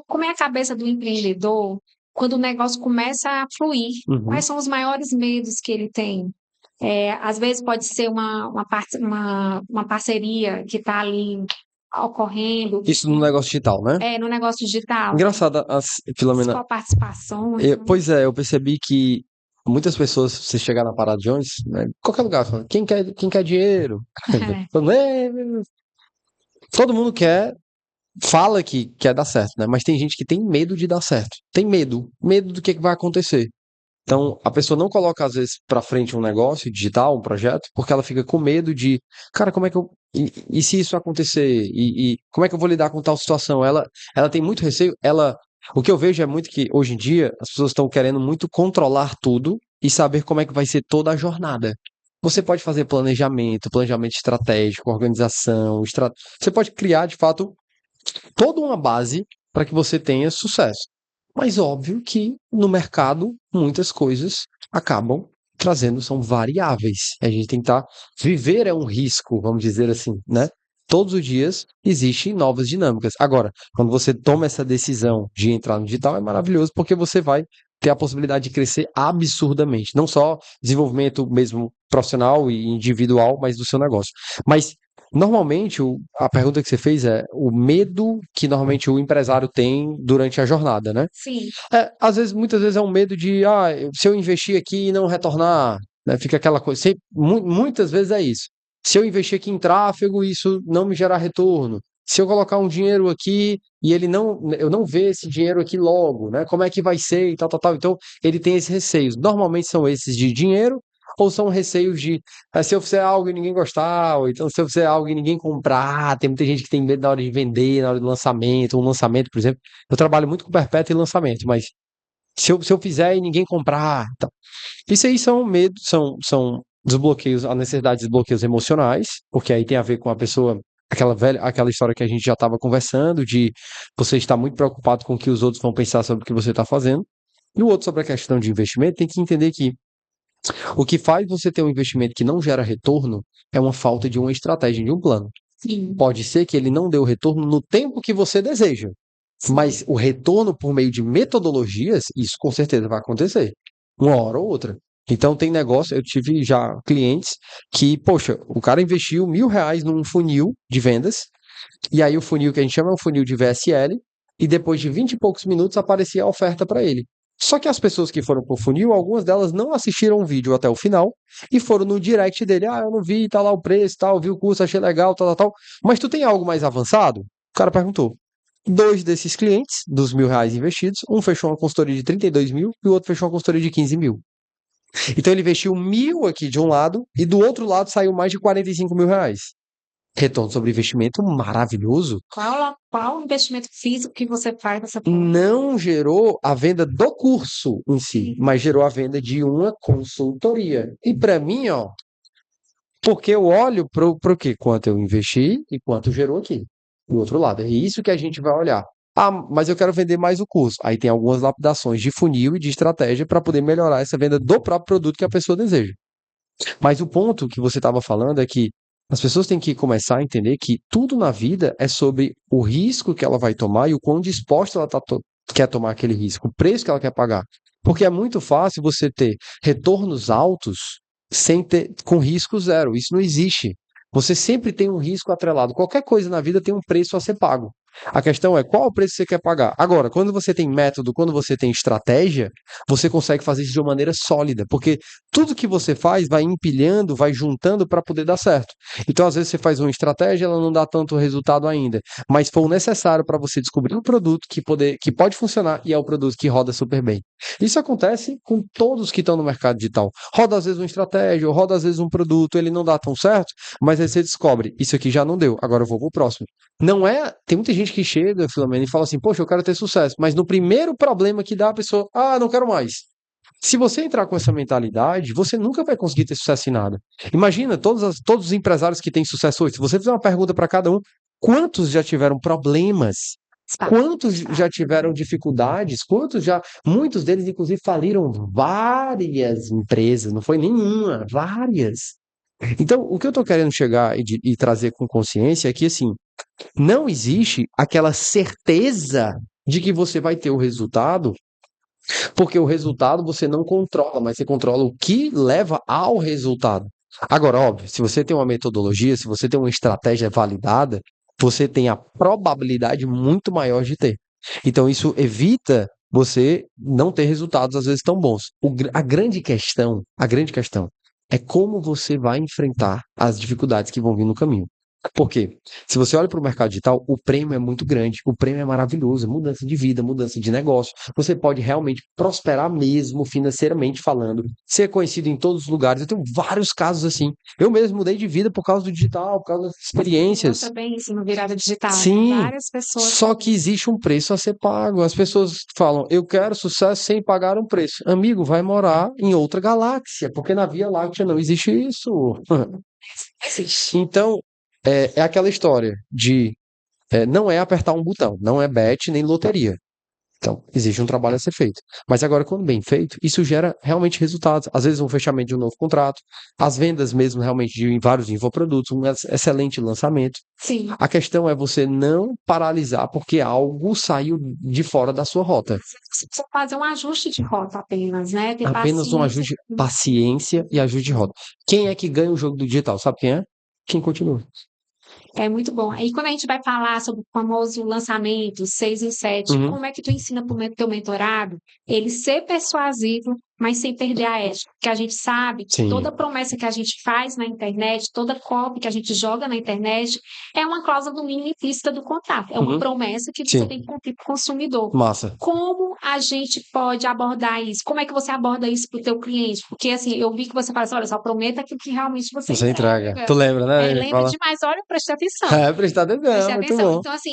como é a cabeça do empreendedor quando o negócio começa a fluir? Uhum. Quais são os maiores medos que ele tem? Às vezes pode ser uma parceria que está ali ocorrendo. Isso no negócio digital, né? No negócio digital. Engraçada, Filomena. Participações. Pois é, eu percebi que muitas pessoas, você chegar na Parada de ônibus, né, qualquer lugar, fala, quem quer dinheiro? Todo mundo fala que quer dar certo, né? Mas tem gente que tem medo de dar certo. Tem medo do que vai acontecer. Então, a pessoa não coloca, às vezes, para frente um negócio digital, um projeto, porque ela fica com medo de, cara, como é que eu. E se isso acontecer? E como é que eu vou lidar com tal situação? Ela tem muito receio. O que eu vejo é muito que, hoje em dia, as pessoas estão querendo muito controlar tudo e saber como é que vai ser toda a jornada. Você pode fazer planejamento estratégico, organização, você pode criar, de fato, toda uma base para que você tenha sucesso. Mas óbvio que no mercado muitas coisas acabam trazendo, são variáveis. A gente tem que viver é um risco, vamos dizer assim, né? Todos os dias existem novas dinâmicas. Agora, quando você toma essa decisão de entrar no digital, é maravilhoso porque você vai ter a possibilidade de crescer absurdamente. Não só desenvolvimento mesmo profissional e individual, mas do seu negócio. Mas normalmente, a pergunta que você fez é o medo que normalmente o empresário tem durante a jornada, né? Sim. Muitas vezes é um medo de, se eu investir aqui e não retornar, né? Fica aquela coisa. Muitas vezes é isso. Se eu investir aqui em tráfego, isso não me gerar retorno. Se eu colocar um dinheiro aqui e eu não ver esse dinheiro aqui logo, né? Como é que vai ser e tal, tal, tal. Então, ele tem esses receios. Normalmente são esses de dinheiro ou são receios de se eu fizer algo e ninguém gostar, ou então se eu fizer algo e ninguém comprar, tem muita gente que tem medo na hora de vender, na hora do lançamento, um lançamento, por exemplo. Eu trabalho muito com perpétuo e lançamento, mas se eu fizer e ninguém comprar, então. Isso aí são medos, são desbloqueios, a necessidade de desbloqueios emocionais, porque aí tem a ver com a pessoa aquela história que a gente já estava conversando, de você estar muito preocupado com o que os outros vão pensar sobre o que você está fazendo. E o outro sobre a questão de investimento, tem que entender que o que faz você ter um investimento que não gera retorno é uma falta de uma estratégia, de um plano. Sim, Pode ser que ele não dê o retorno no tempo que você deseja, sim. mas o retorno por meio de metodologias, isso com certeza vai acontecer, uma hora ou outra. Então tem negócio, eu tive já clientes que, poxa, o cara investiu R$ 1.000 num funil de vendas, e aí o funil que a gente chama é um funil de VSL, e depois de 20 e poucos minutos aparecia a oferta para ele. Só que as pessoas que foram pro funil, algumas delas não assistiram o vídeo até o final e foram no direct dele. Ah, eu não vi, tá lá o preço, tal, vi o curso, achei legal, tal, tal, tal. Mas tu tem algo mais avançado? O cara perguntou. Dois desses clientes, dos R$ 1.000 investidos, um fechou uma consultoria de 32 mil e o outro fechou uma consultoria de 15 mil. Então ele investiu 1.000 aqui de um lado e do outro lado saiu mais de R$ 45 mil. Retorno sobre investimento maravilhoso. Qual investimento físico que você faz nessa forma? Não gerou a venda do curso em si, mas gerou a venda de uma consultoria. E para mim, ó, porque eu olho pro quê? Quanto eu investi e quanto gerou aqui. Do outro lado. É isso que a gente vai olhar. Ah, mas eu quero vender mais o curso. Aí tem algumas lapidações de funil e de estratégia para poder melhorar essa venda do próprio produto que a pessoa deseja. Mas o ponto que você estava falando é que as pessoas têm que começar a entender que tudo na vida é sobre o risco que ela vai tomar e o quão disposta ela quer tomar aquele risco, o preço que ela quer pagar. Porque é muito fácil você ter retornos altos sem ter com risco zero. Isso não existe. Você sempre tem um risco atrelado. Qualquer coisa na vida tem um preço a ser pago. A questão é qual o preço que você quer pagar. Agora, quando você tem método, quando você tem estratégia, você consegue fazer isso de uma maneira sólida, porque tudo que você faz vai empilhando, vai juntando para poder dar certo. Então, às vezes, você faz uma estratégia, ela não dá tanto resultado ainda, mas foi o necessário para você descobrir um produto que pode funcionar e é o produto que roda super bem. Isso acontece com todos que estão no mercado digital. Roda às vezes uma estratégia, ou roda às vezes um produto, ele não dá tão certo, mas aí você descobre, isso aqui já não deu, agora eu vou pro próximo. Não é. Tem muita gente que chega, Filomena, e fala assim: poxa, eu quero ter sucesso, mas no primeiro problema que dá, a pessoa, não quero mais. Se você entrar com essa mentalidade, você nunca vai conseguir ter sucesso em nada. Imagina todos os empresários que têm sucesso hoje. Se você fizer uma pergunta para cada um, quantos já tiveram problemas? Quantos já tiveram dificuldades? Muitos deles, inclusive, faliram várias empresas, não foi nenhuma, várias. Então, o que eu estou querendo chegar e trazer com consciência é que, assim, não existe aquela certeza de que você vai ter o resultado, porque o resultado você não controla, mas você controla o que leva ao resultado. Agora, óbvio, se você tem uma metodologia, se você tem uma estratégia validada, você tem a probabilidade muito maior de ter. Então, isso evita você não ter resultados às vezes tão bons. A grande questão é como você vai enfrentar as dificuldades que vão vir no caminho. Por quê? Se você olha para o mercado digital, o prêmio é muito grande, o prêmio é maravilhoso, mudança de vida, mudança de negócio. Você pode realmente prosperar mesmo financeiramente falando, ser conhecido em todos os lugares. Eu tenho vários casos assim. Eu mesmo mudei de vida por causa do digital, por causa das experiências. Eu também, assim, no virada digital. Sim, Várias pessoas. só que existe um preço a ser pago. As pessoas falam, eu quero sucesso sem pagar um preço. Amigo, vai morar em outra galáxia, porque na Via Láctea não existe isso. Então, é aquela história de não é apertar um botão, não é bet nem loteria. Então, existe um trabalho a ser feito. Mas agora, quando bem feito, isso gera realmente resultados. Às vezes, um fechamento de um novo contrato, as vendas mesmo realmente de vários infoprodutos, um excelente lançamento. Sim. A questão é você não paralisar porque algo saiu de fora da sua rota. Você precisa fazer um ajuste de rota apenas, né? Ter Apenas um paciência. ajuste, paciência e ajuste de rota. Quem é que ganha o jogo do digital? Sabe quem é? Quem continua. É muito bom. Aí quando a gente vai falar sobre o famoso lançamento 6 em 7, Uhum. como é que tu ensina para o teu mentorado ele ser persuasivo, mas sem perder a ética? Porque a gente sabe que Sim. toda promessa que a gente faz na internet, toda copy que a gente joga na internet, é uma cláusula do mínimo implícita do contrato. É uma Uhum. promessa que você Sim. tem que cumprir para o consumidor. Massa. Como a gente pode abordar isso? Como é que você aborda isso para o teu cliente? Porque assim, eu vi que você fala assim, olha, só prometa aquilo que realmente você Você entrega. entrega. Tu lembra, né? Ele Lembro fala. demais, olha, presta atenção. Prestar Preste atenção, muito atenção. bom. Então, assim,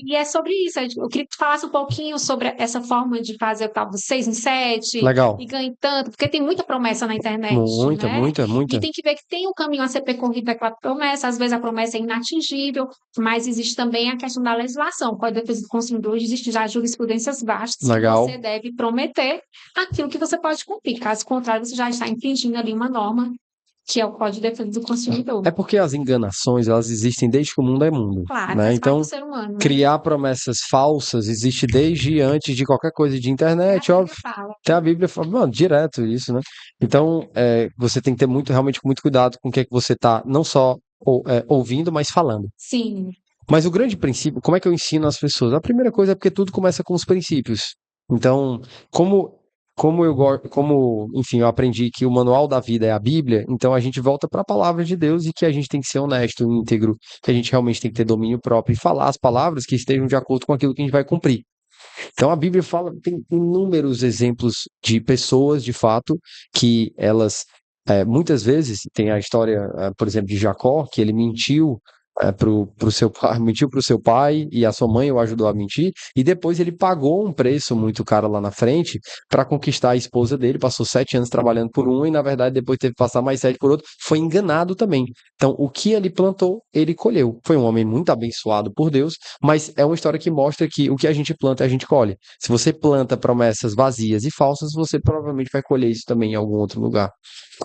e é sobre isso. Eu queria que tu falasse um pouquinho sobre essa forma de fazer o tal do 6 em 7 Legal. e ganhar ganhe tanto, porque tem muita promessa na internet, Muita, né? muita, E muita. tem que ver que tem um caminho a ser percorrido daquela promessa. Às vezes a promessa é inatingível, mas existe também a questão da legislação. O Código de Defesa do Consumidor existe já jurisprudências vastas que Legal. você deve prometer aquilo que você pode cumprir. Caso contrário, você já está infringindo ali uma norma que é o Código de Defesa do Consumidor. É porque as enganações, elas existem desde que o mundo é mundo, Claro, né? faz parte do Então, ser humano, né? criar promessas falsas existe desde antes de qualquer coisa de A internet, Bíblia óbvio. fala. Até a Bíblia fala, mano, direto isso, né? Então, você tem que ter muito, realmente muito cuidado com o que é que você tá não só ouvindo, mas falando. Sim, Mas o grande princípio, como é que eu ensino as pessoas? A primeira coisa é porque tudo começa com os princípios. Então, como enfim, eu aprendi que o manual da vida é a Bíblia, então a gente volta para a palavra de Deus e que a gente tem que ser honesto, íntegro, que a gente realmente tem que ter domínio próprio e falar as palavras que estejam de acordo com aquilo que a gente vai cumprir. Então a Bíblia fala, tem inúmeros exemplos de pessoas, de fato, que elas muitas vezes tem a história, por exemplo, de Jacó, que ele mentiu pro seu pai, mentiu pro seu pai e a sua mãe o ajudou a mentir, e depois ele pagou um preço muito caro lá na frente para conquistar a esposa dele, passou 7 anos trabalhando por um e na verdade depois teve que passar mais 7 por outro, foi enganado também. Então o que ele plantou, ele colheu. Foi um homem muito abençoado por Deus, mas é uma história que mostra que o que a gente planta, a gente colhe. Se você planta promessas vazias e falsas, você provavelmente vai colher isso também em algum outro lugar.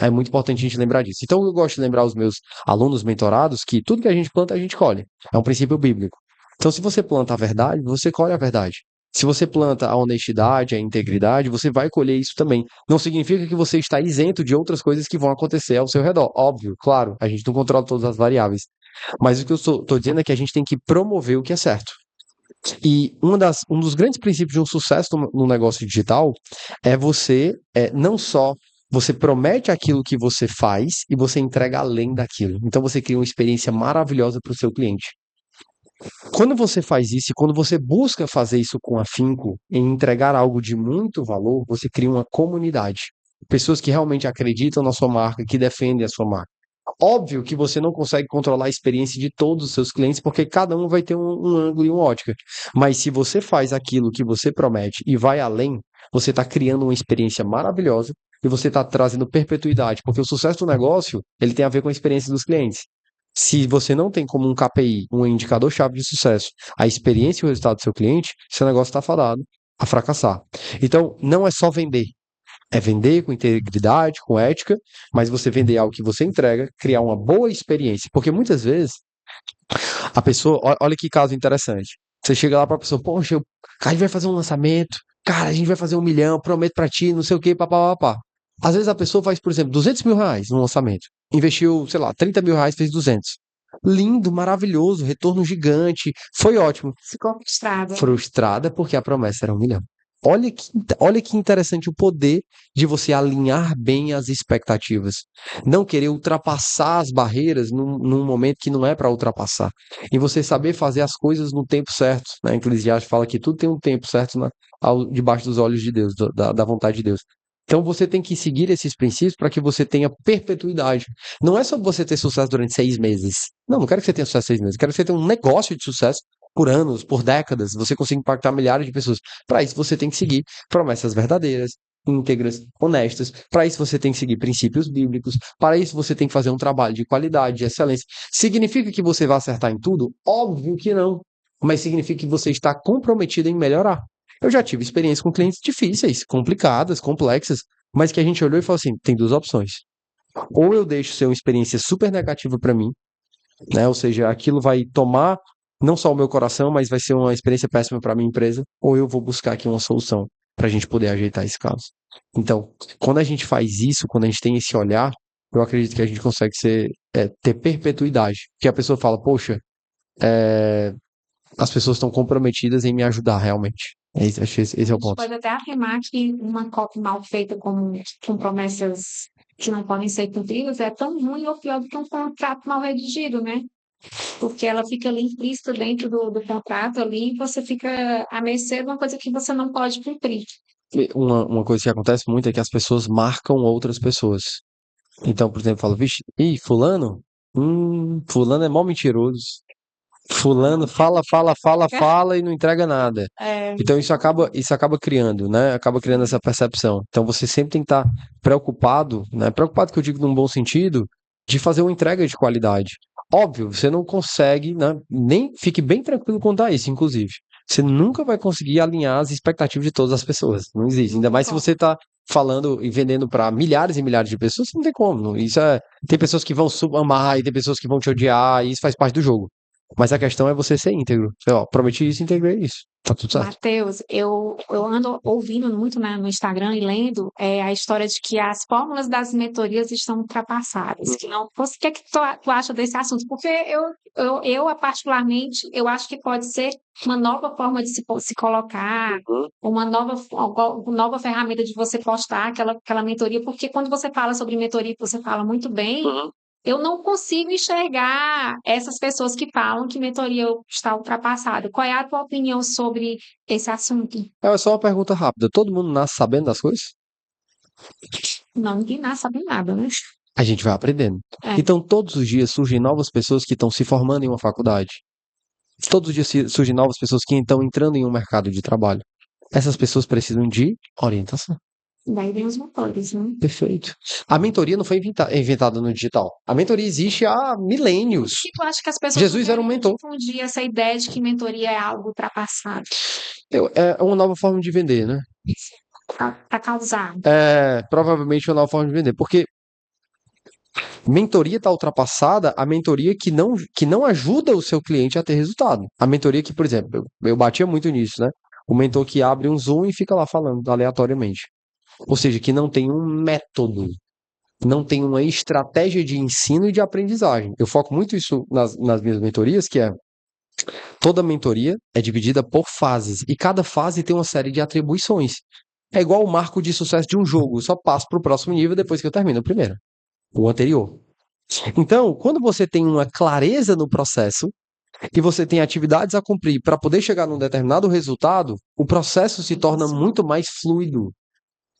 É muito importante a gente lembrar disso. Então, eu gosto de lembrar os meus alunos mentorados que tudo que a gente planta, a gente colhe. É um princípio bíblico. Então, se você planta a verdade, você colhe a verdade. Se você planta a honestidade, a integridade, você vai colher isso também. Não significa que você está isento de outras coisas que vão acontecer ao seu redor. Óbvio, claro, a gente não controla todas as variáveis. Mas o que eu estou dizendo é que a gente tem que promover o que é certo. E um dos grandes princípios de um sucesso no negócio digital é você não só você promete aquilo que você faz e você entrega além daquilo. Então você cria uma experiência maravilhosa para o seu cliente. Quando você faz isso e quando você busca fazer isso com afinco, em entregar algo de muito valor, você cria uma comunidade. Pessoas que realmente acreditam na sua marca, que defendem a sua marca. Óbvio que você não consegue controlar a experiência de todos os seus clientes, porque cada um vai ter um ângulo e uma ótica. Mas se você faz aquilo que você promete e vai além, você está criando uma experiência maravilhosa e você está trazendo perpetuidade, porque o sucesso do negócio ele tem a ver com a experiência dos clientes. Se você não tem como um KPI, um indicador-chave de sucesso, a experiência e o resultado do seu cliente, seu negócio está fadado a fracassar. Então, não é só vender, é vender com integridade, com ética, mas você vender algo que você entrega, criar uma boa experiência. Porque muitas vezes a pessoa, olha que caso interessante. Você chega lá para a pessoa, poxa, a gente vai fazer um lançamento, cara, a gente vai fazer 1 milhão, prometo para ti, não sei o que, papapá. Às vezes a pessoa faz, por exemplo, R$ 200 mil no lançamento. Investiu, sei lá, R$ 30 mil, fez 200. Lindo, maravilhoso, retorno gigante, foi ótimo. ficou frustrada. Frustrada porque a promessa era 1 milhão. Olha que interessante o poder de você alinhar bem as expectativas. Não querer ultrapassar as barreiras num momento que não é para ultrapassar. E você saber fazer as coisas no tempo certo. Né? Eclesiastes fala que tudo tem um tempo certo debaixo dos olhos de Deus, da vontade de Deus. Então você tem que seguir esses princípios para que você tenha perpetuidade. Não é só você ter sucesso durante 6 meses. Não quero que você tenha sucesso 6 meses. Quero que você tenha um negócio de sucesso por anos, por décadas, você consiga impactar milhares de pessoas. Para isso, você tem que seguir promessas verdadeiras, íntegras, honestas. Para isso, você tem que seguir princípios bíblicos. Para isso, você tem que fazer um trabalho de qualidade, de excelência. Significa que você vai acertar em tudo? Óbvio que não. Mas significa que você está comprometido em melhorar. Eu já tive experiência com clientes difíceis, complicadas, complexas, mas que a gente olhou e falou assim: tem duas opções. Ou eu deixo ser uma experiência super negativa para mim, né? Ou seja, aquilo vai tomar não só o meu coração, mas vai ser uma experiência péssima para minha empresa, ou eu vou buscar aqui uma solução para a gente poder ajeitar esse caso. Então, quando a gente faz isso, quando a gente tem esse olhar, eu acredito que a gente consegue ter perpetuidade. Que a pessoa fala, poxa, as pessoas estão comprometidas em me ajudar realmente. Acho que esse é o A gente ponto. pode até afirmar que uma copy mal feita com promessas que não podem ser cumpridas é tão ruim ou pior do que um contrato mal redigido, né? Porque ela fica ali implícita dentro do contrato ali e você fica à mercê de uma coisa que você não pode cumprir. Uma coisa que acontece muito é que as pessoas marcam outras pessoas. Então, por exemplo, fala, vixe, fulano é mó mentiroso. Fulano fala e não entrega nada. É, Então isso acaba criando, né? Acaba criando essa percepção. Então você sempre tem que estar preocupado, né? Preocupado que eu digo num bom sentido, de fazer uma entrega de qualidade. Óbvio, você não consegue, né? Nem fique bem tranquilo quanto a isso, inclusive. Você nunca vai conseguir alinhar as expectativas de todas as pessoas. Não existe. Ainda mais se concordo. você está falando e vendendo para milhares e milhares de pessoas, não tem como. Isso é. Tem pessoas que vão amar e tem pessoas que vão te odiar, e isso faz parte do jogo. Mas a questão é você ser íntegro. Ó, prometi isso, integrei isso. Tá tudo certo. Matheus, eu ando ouvindo muito no Instagram e lendo a história de que as fórmulas das mentorias estão ultrapassadas. Que não, o que é que tu acha desse assunto? Porque particularmente, eu acho que pode ser uma nova forma de se colocar, Uhum, uma nova ferramenta de você postar aquela mentoria, porque quando você fala sobre mentoria, você fala muito bem, uhum. eu não consigo enxergar essas pessoas que falam que mentoria está ultrapassada. Qual é a tua opinião sobre esse assunto? É só uma pergunta rápida. Todo mundo nasce sabendo das coisas? Não, ninguém nasce sabe nada, né? A gente vai aprendendo. É, Então, todos os dias surgem novas pessoas que estão se formando em uma faculdade. Todos os dias surgem novas pessoas que estão entrando em um mercado de trabalho. Essas pessoas precisam de orientação. daí vem os motores, né? Perfeito. A mentoria não foi inventada no digital. A mentoria existe há milênios. Por que tu acha que as pessoas não Jesus era um querem mentor. difundir essa ideia de que mentoria é algo ultrapassado? É uma nova forma de vender, né? Para causar. É provavelmente uma nova forma de vender. Porque mentoria está ultrapassada a mentoria que não ajuda o seu cliente a ter resultado. A mentoria que, por exemplo, eu batia muito nisso, né? O mentor que abre um Zoom e fica lá falando aleatoriamente. Ou seja, que não tem um método, não tem uma estratégia de ensino e de aprendizagem. Eu foco muito isso nas minhas mentorias, que é toda mentoria é dividida por fases, e cada fase tem uma série de atribuições. É igual o marco de sucesso de um jogo, eu só passo para o próximo nível depois que eu termino o primeiro, o anterior. Então, quando você tem uma clareza no processo e você tem atividades a cumprir para poder chegar num determinado resultado, o processo se torna muito mais fluido.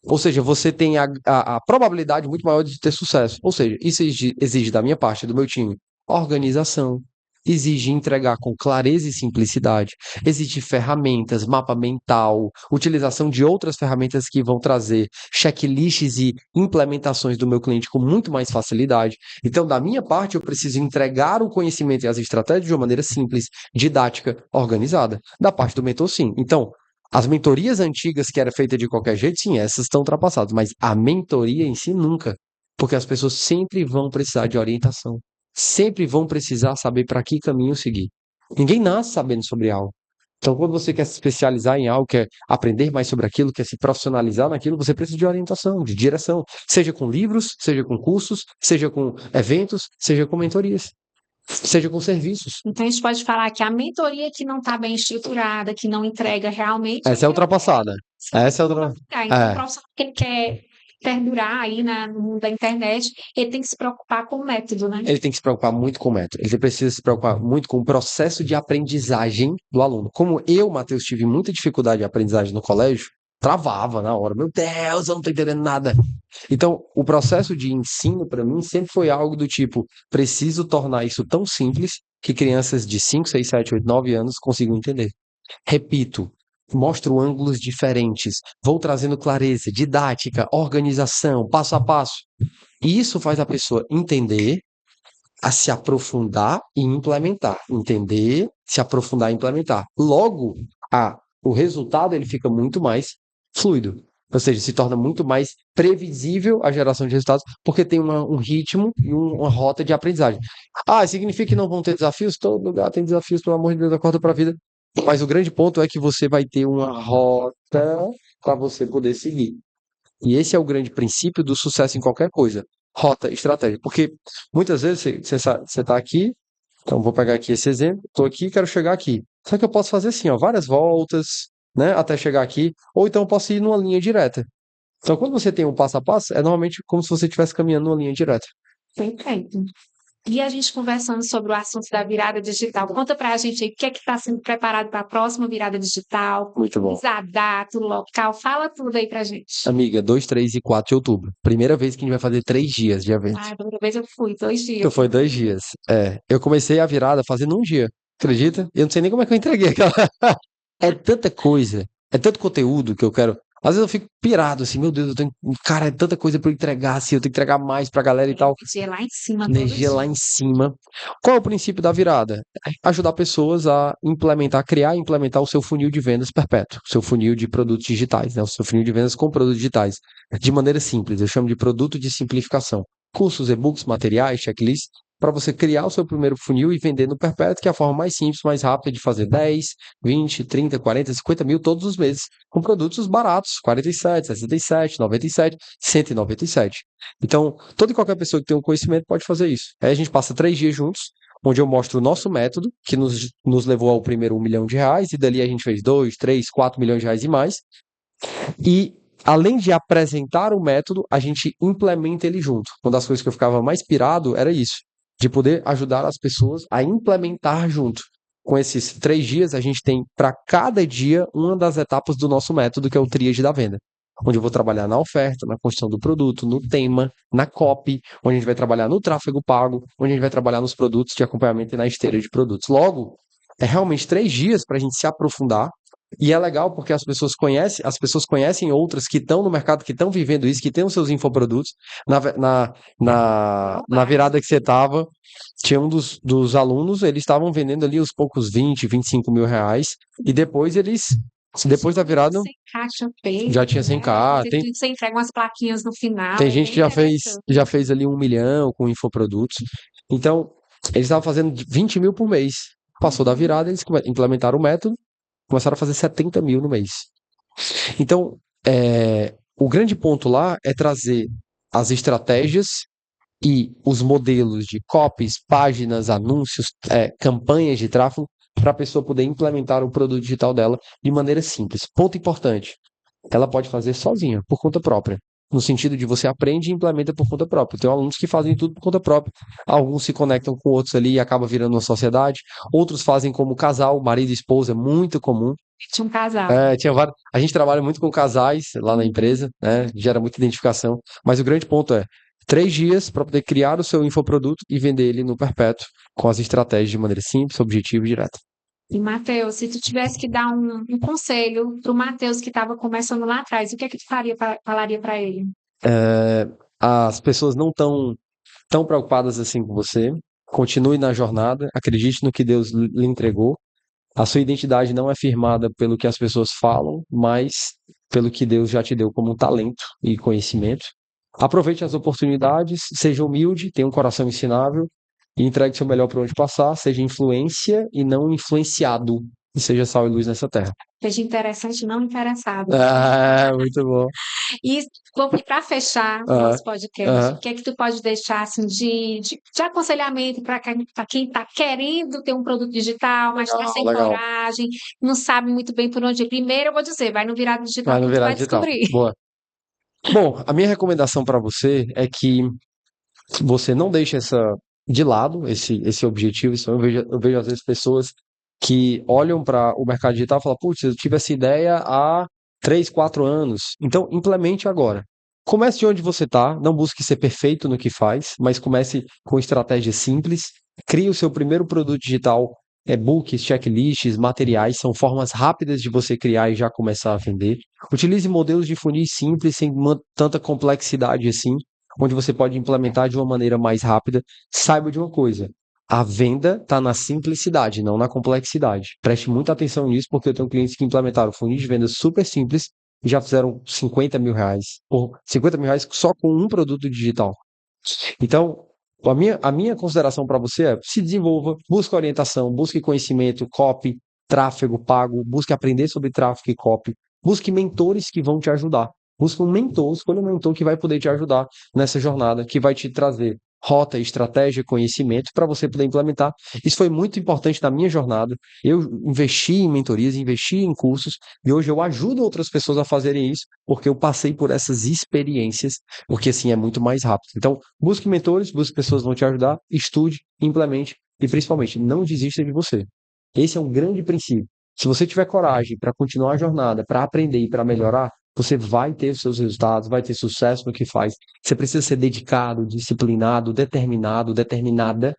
Ou seja, você tem a probabilidade muito maior de ter sucesso. Ou seja, isso exige da minha parte, do meu time, organização, exige entregar com clareza e simplicidade, exige ferramentas, mapa mental, utilização de outras ferramentas que vão trazer checklists e implementações do meu cliente com muito mais facilidade. Então, da minha parte, eu preciso entregar o conhecimento e as estratégias de uma maneira simples, didática, organizada. Da parte do mentor, sim. Então, as mentorias antigas que era feita de qualquer jeito, sim, essas estão ultrapassadas, mas a mentoria em si nunca, porque as pessoas sempre vão precisar de orientação, sempre vão precisar saber para que caminho seguir. Ninguém nasce sabendo sobre algo. Então, quando você quer se especializar em algo, quer aprender mais sobre aquilo, quer se profissionalizar naquilo, você precisa de orientação, de direção, seja com livros, seja com cursos, seja com eventos, seja com mentorias, seja com serviços. Então, a gente pode falar que a mentoria que não está bem estruturada, que não entrega realmente, Essa é ultrapassada. Essa é não vai outra. ficar. Então, o É. profissional que ele quer perdurar aí no mundo da internet, ele tem que se preocupar com o método, né? Ele tem que se preocupar muito com o método, ele precisa se preocupar muito com o processo de aprendizagem do aluno. Como eu, Matheus, tive muita dificuldade de aprendizagem no colégio, travava na hora, meu Deus, eu não estou entendendo nada. Então, o processo de ensino, para mim, sempre foi algo do tipo, preciso tornar isso tão simples que crianças de 5, 6, 7, 8, 9 anos consigam entender. Repito, mostro ângulos diferentes, vou trazendo clareza, didática, organização, passo a passo. E isso faz a pessoa entender, a se aprofundar e implementar. Entender, se aprofundar e implementar. Logo, o resultado ele fica muito mais fluido. Ou seja, se torna muito mais previsível a geração de resultados, porque tem um ritmo e uma rota de aprendizagem. Ah, significa que não vão ter desafios? Todo lugar tem desafios, pelo amor de Deus, acorda para a vida. Mas o grande ponto é que você vai ter uma rota para você poder seguir. E esse é o grande princípio do sucesso em qualquer coisa. Rota, estratégia. Porque muitas vezes você está aqui, então vou pegar aqui esse exemplo, estou aqui, quero chegar aqui. Só que eu posso fazer assim, ó, várias voltas, né, até chegar aqui, ou então eu posso ir numa linha direta. Então, quando você tem um passo a passo, é normalmente como se você estivesse caminhando numa linha direta. Perfeito. E a gente conversando sobre o assunto da virada digital. Conta pra gente aí o que é que está sendo preparado para a próxima virada digital, Muito bom. a data, o local, fala tudo aí pra gente. Amiga, 2, 3 e 4 de outubro. Primeira vez que a gente vai fazer 3 dias de evento. Ah, a primeira vez eu fui, 2 dias. Então foi 2 dias. É, eu comecei a virada fazendo um dia. Acredita? Eu não sei nem como é que eu entreguei aquela. É tanta coisa, é tanto conteúdo que eu quero. Às vezes eu fico pirado assim, meu Deus, eu tenho. Cara, é tanta coisa pra eu entregar, assim, eu tenho que entregar mais pra galera e tal. Energia lá em cima todo Energia lá dia. em cima. Qual é o princípio da virada? Ajudar pessoas a implementar, criar e implementar o seu funil de vendas perpétuo, o seu funil de produtos digitais, né? O seu funil de vendas com produtos digitais, de maneira simples. Eu chamo de produto de simplificação. Cursos, e-books, materiais, checklists, para você criar o seu primeiro funil e vender no perpétuo, que é a forma mais simples, mais rápida de fazer 10, 20, 30, 40, 50 mil todos os meses, com produtos baratos, 47, 67, 97, 197. Então, toda e qualquer pessoa que tem um conhecimento pode fazer isso. Aí a gente passa 3 dias juntos, onde eu mostro o nosso método, que nos levou ao primeiro R$ 1 milhão, e dali a gente fez 2, 3, 4 milhões de reais e mais. E, além de apresentar o método, a gente implementa ele junto. Uma das coisas que eu ficava mais pirado era isso, de poder ajudar as pessoas a implementar junto. Com esses 3 dias, a gente tem para cada dia uma das etapas do nosso método, que é o Tríade da Venda, onde eu vou trabalhar na oferta, na construção do produto, no tema, na copy, onde a gente vai trabalhar no tráfego pago, onde a gente vai trabalhar nos produtos de acompanhamento e na esteira de produtos. Logo, é realmente 3 dias para a gente se aprofundar. E é legal porque as pessoas conhecem outras que estão no mercado, que estão vivendo isso, que têm os seus infoprodutos. Na virada que você estava, tinha um dos alunos, eles estavam vendendo ali os poucos 20, 25 mil reais, e depois da virada, Sem caixa feita, já tinha né? 100K. Você entrega umas plaquinhas no final, Tem é gente bem que já interessante. fez ali 1 milhão com infoprodutos. Então, eles estavam fazendo 20 mil por mês. Passou da virada, eles implementaram o método, começaram a fazer 70 mil no mês. Então, o grande ponto lá é trazer as estratégias e os modelos de copies, páginas, anúncios, campanhas de tráfego, para a pessoa poder implementar o produto digital dela de maneira simples. Ponto importante: ela pode fazer sozinha, por conta própria. No sentido de você aprende e implementa por conta própria. Tem alunos que fazem tudo por conta própria. Alguns se conectam com outros ali e acaba virando uma sociedade. Outros fazem como casal, marido e esposa, é muito comum. Tinha um casal. Tinha vários. A gente trabalha muito com casais lá na empresa, né? Gera muita identificação. Mas o grande ponto é 3 dias para poder criar o seu infoproduto e vender ele no perpétuo, com as estratégias de maneira simples, objetiva e direta. E, Matheus, se tu tivesse que dar um conselho para o Matheus que estava começando lá atrás, o que é que tu falaria para ele? As pessoas não estão tão preocupadas assim com você. Continue na jornada, acredite no que Deus lhe entregou. A sua identidade não é firmada pelo que as pessoas falam, mas pelo que Deus já te deu como um talento e conhecimento. Aproveite as oportunidades, seja humilde, tenha um coração ensinável e entregue seu melhor para onde passar. Seja influência e não influenciado. E seja sal e luz nessa terra. Seja interessante, não interessado. Muito bom. E para fechar o Aham, nosso podcast, aham. o que é que tu pode deixar assim, de aconselhamento para quem está querendo ter um produto digital, mas está Legal, sem legal. coragem, não sabe muito bem por onde ir? Primeiro, eu vou dizer, vai no Virado Digital Vai no que tu virar vai digital. descobrir. Boa. Bom, a minha recomendação para você é que você não deixe de lado esse objetivo. Eu vejo às vezes pessoas que olham para o mercado digital e falam: putz, eu tive essa ideia há 3, 4 anos. Então, implemente agora. Comece de onde você está, não busque ser perfeito no que faz, mas comece com estratégias simples. Crie o seu primeiro produto digital, e-books, checklists, materiais, são formas rápidas de você criar e já começar a vender. Utilize modelos de funis simples, sem tanta complexidade assim, onde você pode implementar de uma maneira mais rápida. Saiba de uma coisa: a venda está na simplicidade, não na complexidade. Preste muita atenção nisso, porque eu tenho clientes que implementaram funis de vendas super simples e já fizeram 50 mil reais, ou 50 mil reais só com um produto digital. Então, a minha consideração para você é: se desenvolva, busque orientação, busque conhecimento, copy, tráfego pago, busque aprender sobre tráfego e copy, busque mentores que vão te ajudar. Busque um mentor, escolha um mentor que vai poder te ajudar nessa jornada, que vai te trazer rota, estratégia, conhecimento para você poder implementar. Isso foi muito importante na minha jornada. Eu investi em mentorias, investi em cursos e hoje eu ajudo outras pessoas a fazerem isso porque eu passei por essas experiências, porque assim é muito mais rápido. Então, busque mentores, busque pessoas que vão te ajudar, estude, implemente e principalmente não desista de você. Esse é um grande princípio. Se você tiver coragem para continuar a jornada, para aprender e para melhorar, você vai ter os seus resultados, vai ter sucesso no que faz. Você precisa ser dedicado, disciplinado, determinado, determinada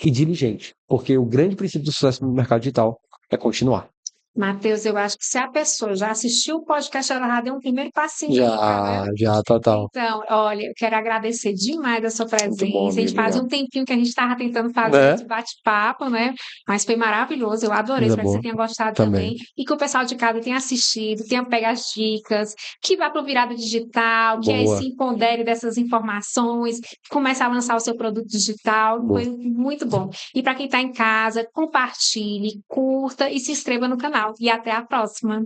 e diligente, porque o grande princípio do sucesso no mercado digital é continuar. Matheus, eu acho que se a pessoa já assistiu o podcast, ela já deu um primeiro passinho, né? Já, total. Então, olha, eu quero agradecer demais a sua Muito bom, presença. A amigo, gente fazia obrigado. um tempinho que a gente estava tentando fazer Né? esse bate-papo, né? Mas foi maravilhoso, eu adorei. Coisa Espero que você boa. tenha gostado Também. também. E que o pessoal de casa tenha assistido, tenha pegado as dicas, que vá para o virado digital, que aí Boa. se empodere dessas informações, que comece a lançar o seu produto digital. Boa. Foi muito bom. E para quem está em casa, compartilhe, curta e se inscreva no canal. E até a próxima.